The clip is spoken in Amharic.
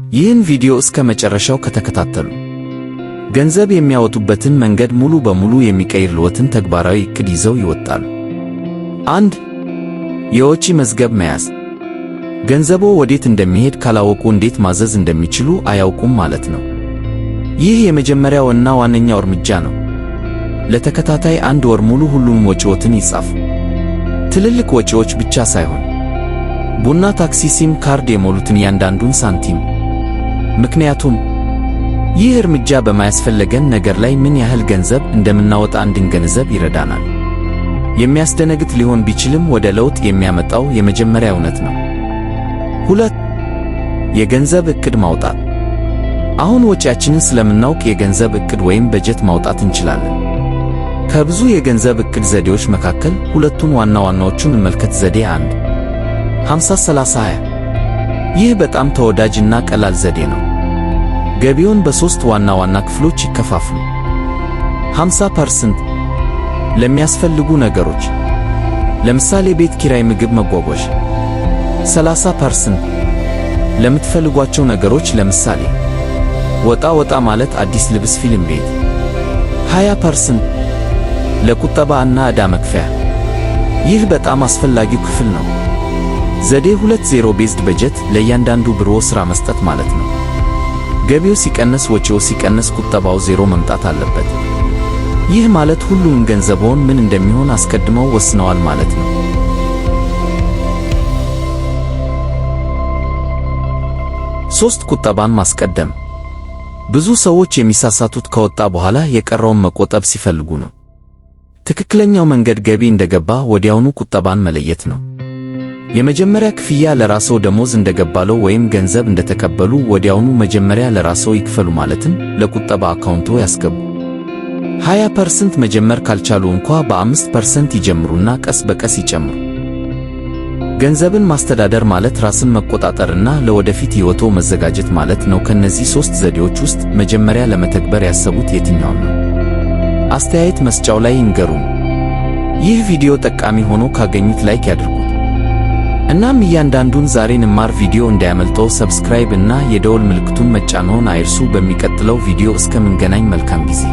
ይህን ቪዲዮ እስከ መጨረሻው ከተከታተሉ ገንዘብ የሚያወጡበትን መንገድ ሙሉ በሙሉ የሚቀይርልዎትን ተግባራዊ ዕቅድ ይዘው ይወጣሉ። 1. የወጪ መዝገብ መያዝ። ገንዘቦ ወዴት እንደሚሄድ ካላወቁ እንዴት ማዘዝ እንደሚችሉ አያውቁም ማለት ነው። ይህ የመጀመሪያው እና ዋነኛው እርምጃ ነው። ለተከታታይ 1 ወር ሙሉ ሁሉንም ወጪዎትን ይጻፉ። ትልልቅ ወጪዎች ብቻ ሳይሆን ቡና፣ ታክሲ፣ ሲም ካርድ የሞሉትን እያንዳንዱን ሳንቲም። ምክንያቱም ይህ እርምጃ በማያስፈልገን ነገር ላይ ምን ያህል ገንዘብ እንደምናወጣ እንድንገነዘብ ይረዳናል። የሚያስደነግጥ ሊሆን ቢችልም ወደ ለውጥ የሚያመጣው የመጀመሪያ እውነት ነው። 2. የገንዘብ ዕቅድ ማውጣት። አሁን ወጪያችንን ስለምናውቅ የገንዘብ ዕቅድ ወይም በጀት ማውጣት እንችላለን። ከብዙ የገንዘብ ዕቅድ ዘዴዎች መካከል ሁለቱን ዋና ዋናዎቹን እንመልከት። ዘዴ 1 50-30-20። ይህ በጣም ተወዳጅና ቀላል ዘዴ ነው። ገቢውን በ3 ዋና ዋና ክፍሎች ይከፋፍሉ። 50% ለሚያስፈልጉ ነገሮች፣ ለምሳሌ ቤት ኪራይ፣ ምግብ፣ መጓጓዣ። 30% ለምትፈልጓቸው ነገሮች፣ ለምሳሌ ወጣ ማለት አዲስ ልብስ፣ ፊልም ቤት። 20% ለቁጠባ እና ዕዳ መክፈያ። ይህ በጣም አስፈላጊው ክፍል ነው። ዘዴ 2 ዜሮ ቤዝድ በጀት። ለእያንዳንዱ ብርዎ ሥራ መስጠት ማለት ነው። ገቢው ሲቀነስ ወጪው ሲቀነስ ቁጠባው ዜሮ መምጣት አለበት። ይህ ማለት ሁሉም ገንዘብዎን ምን እንደሚሆን አስቀድመው ወስነዋል ማለት ነው። 3 ቁጠባን ማስቀደም። ብዙ ሰዎች የሚሳሳቱት ከወጣ በኋላ የቀረውን መቆጠብ ሲፈልጉ ነው። ትክክለኛው መንገድ ገቢ እንደገባ ወዲያውኑ ቁጠባን መለየት ነው። የመጀመሪያ ክፍያ ለራስዎ ደሞዝ እንደገባለው ወይም ገንዘብ እንደተቀበሉ ወዲያውኑ መጀመሪያ ለራስዎ ይክፈሉ፣ ማለትም ለቁጠባ አካውንቶ ያስገቡ። 20% መጀመር ካልቻሉ እንኳ በ5% ይጀምሩና ቀስ በቀስ ይጨምሩ። ገንዘብን ማስተዳደር ማለት ራስን መቆጣጠርና ለወደፊት ሕይወቶ መዘጋጀት ማለት ነው። ከነዚህ 3 ዘዴዎች ውስጥ መጀመሪያ ለመተግበር ያሰቡት የትኛውን ነው? አስተያየት መስጫው ላይ ይንገሩን። ይህ ቪዲዮ ጠቃሚ ሆኖ ካገኙት ላይክ ያድርጉት። እናም እያንዳንዱን ዛሬ እንማር ቪዲዮ እንዳያመልጠው ሰብስክራይብ እና የደወል ምልክቱን መጫንዎን አይርሱ። በሚቀጥለው ቪዲዮ እስከምንገናኝ መልካም ጊዜ።